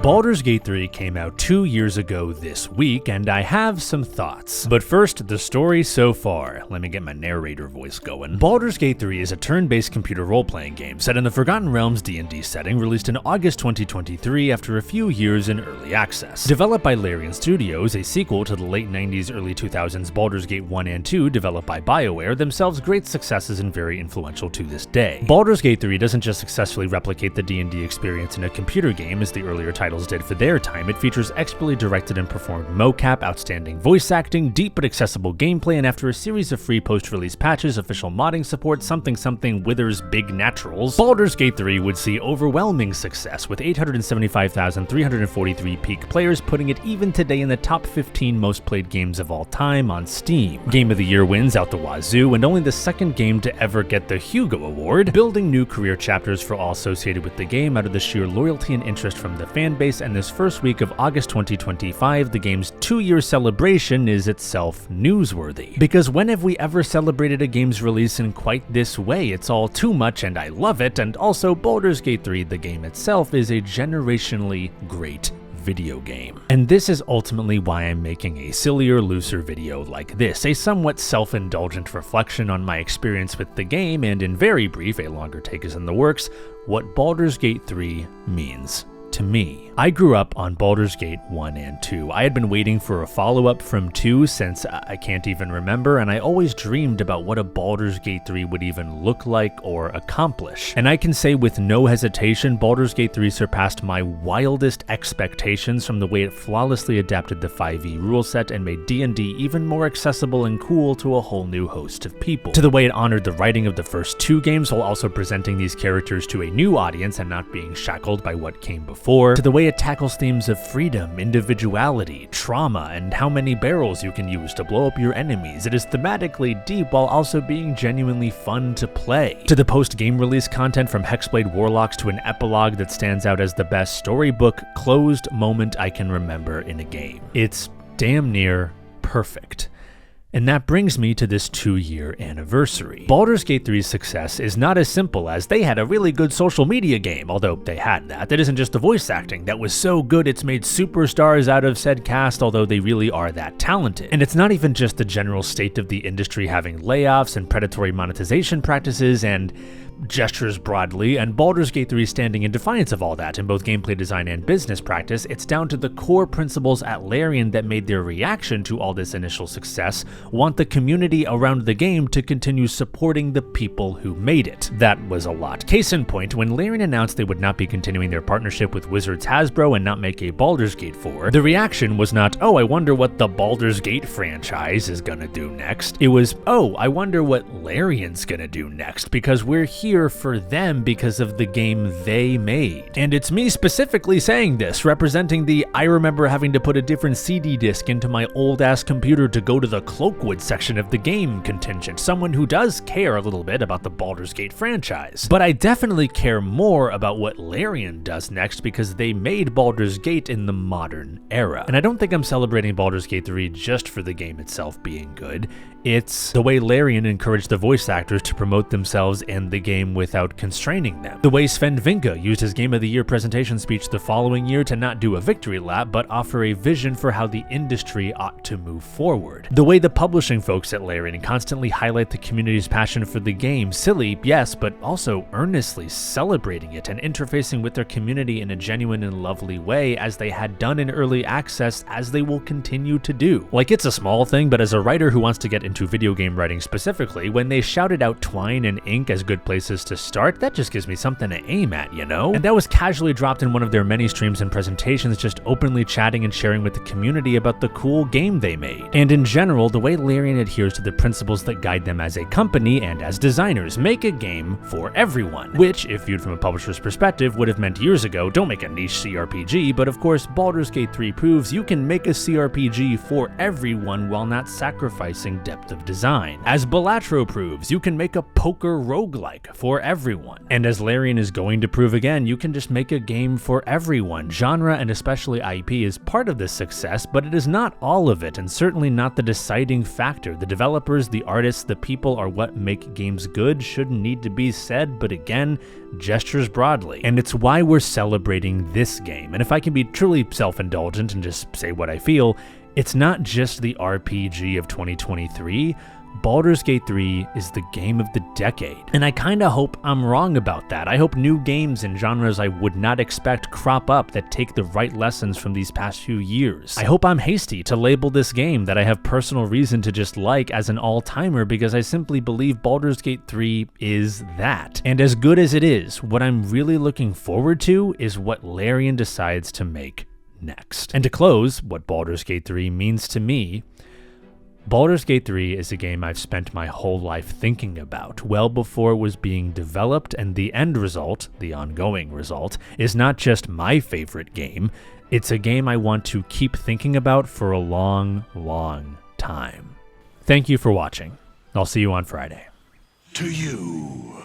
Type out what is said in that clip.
Baldur's Gate 3 came out 2 years ago this week, and I have some thoughts. But first, the story so far. Let me get my narrator voice going. Baldur's Gate 3 is a turn-based computer role-playing game set in the Forgotten Realms D&D setting, released in August 2023 after a few years in early access. Developed by Larian Studios, a sequel to the late 90s, early 2000s Baldur's Gate 1 and 2 developed by BioWare, themselves great successes and very influential to this day. Baldur's Gate 3 doesn't just successfully replicate the D&D experience in a computer game as the earlier titles did for their time. It features expertly directed and performed mocap, outstanding voice acting, deep but accessible gameplay, and after a series of free post-release patches, official modding support, something Withers big naturals, Baldur's Gate 3 would see overwhelming success, with 875,343 peak players, putting it even today in the top 15 most played games of all time on Steam. Game of the Year wins out the wazoo, and only the second game to ever get the Hugo Award, building new career chapters for all associated with the game out of the sheer loyalty and interest from the fan base, and this first week of August 2025, the game's 2-year celebration is itself newsworthy. Because when have we ever celebrated a game's release in quite this way? It's all too much and I love it, and also Baldur's Gate 3, the game itself, is a generationally great video game. And this is ultimately why I'm making a sillier, looser video like this, a somewhat self-indulgent reflection on my experience with the game, and in very brief, a longer take is in the works, what Baldur's Gate 3 means to me. I grew up on Baldur's Gate 1 and 2. I had been waiting for a follow-up from 2 since I can't even remember, and I always dreamed about what a Baldur's Gate 3 would even look like or accomplish. And I can say with no hesitation, Baldur's Gate 3 surpassed my wildest expectations from the way it flawlessly adapted the 5e rule set and made D&D even more accessible and cool to a whole new host of people. To the way it honored the writing of the first 2 games while also presenting these characters to a new audience and not being shackled by what came before. To the way it tackles themes of freedom, individuality, trauma, and how many barrels you can use to blow up your enemies. It is thematically deep while also being genuinely fun to play. To the post-game release content from Hexblade Warlocks to an epilogue that stands out as the best storybook closed moment I can remember in a game. It's damn near perfect. And that brings me to this 2-year anniversary. Baldur's Gate 3's success is not as simple as they had a really good social media game, although they had that. That isn't just the voice acting that was so good it's made superstars out of said cast, although they really are that talented. And it's not even just the general state of the industry having layoffs and predatory monetization practices and gestures broadly, and Baldur's Gate 3 standing in defiance of all that in both gameplay design and business practice. It's down to the core principles at Larian that made their reaction to all this initial success want the community around the game to continue supporting the people who made it. That was a lot. Case in point, when Larian announced they would not be continuing their partnership with Wizards Hasbro and not make a Baldur's Gate 4, the reaction was not, oh, I wonder what the Baldur's Gate franchise is gonna do next. It was, oh, I wonder what Larian's gonna do next, because we're here for them because of the game they made. And it's me specifically saying this, representing the I remember having to put a different CD disc into my old ass computer to go to the Cloakwood section of the game contingent, someone who does care a little bit about the Baldur's Gate franchise. But I definitely care more about what Larian does next because they made Baldur's Gate in the modern era. And I don't think I'm celebrating Baldur's Gate 3 just for the game itself being good. It's the way Larian encouraged the voice actors to promote themselves and the game without constraining them. The way Sven Vinga used his Game of the Year presentation speech the following year to not do a victory lap, but offer a vision for how the industry ought to move forward. The way the publishing folks at Larian constantly highlight the community's passion for the game, silly, yes, but also earnestly celebrating it and interfacing with their community in a genuine and lovely way, as they had done in early access, as they will continue to do. Like, it's a small thing, but as a writer who wants to get into video game writing specifically, when they shouted out Twine and Ink as good places to start, that just gives me something to aim at, you know? And that was casually dropped in one of their many streams and presentations, just openly chatting and sharing with the community about the cool game they made. And in general, the way Larian adheres to the principles that guide them as a company and as designers, make a game for everyone. Which, if viewed from a publisher's perspective, would have meant years ago, don't make a niche CRPG, but of course, Baldur's Gate 3 proves you can make a CRPG for everyone while not sacrificing depth depth of design. As Balatro proves, you can make a poker roguelike for everyone. And as Larian is going to prove again, you can just make a game for everyone. Genre and especially IP is part of this success, but it is not all of it, and certainly not the deciding factor. The developers, the artists, the people are what make games good. Shouldn't need to be said, but again, gestures broadly. And it's why we're celebrating this game. And if I can be truly self-indulgent and just say what I feel, it's not just the RPG of 2023. Baldur's Gate 3 is the game of the decade. And I kinda hope I'm wrong about that. I hope new games in genres I would not expect crop up that take the right lessons from these past few years. I hope I'm hasty to label this game that I have personal reason to just like as an all-timer, because I simply believe Baldur's Gate 3 is that. And as good as it is, what I'm really looking forward to is what Larian decides to make next. And to close, what Baldur's Gate 3 means to me, Baldur's Gate 3 is a game I've spent my whole life thinking about, well before it was being developed, and the end result, the ongoing result, is not just my favorite game, it's a game I want to keep thinking about for a long, long time. Thank you for watching. I'll see you on Friday. To you.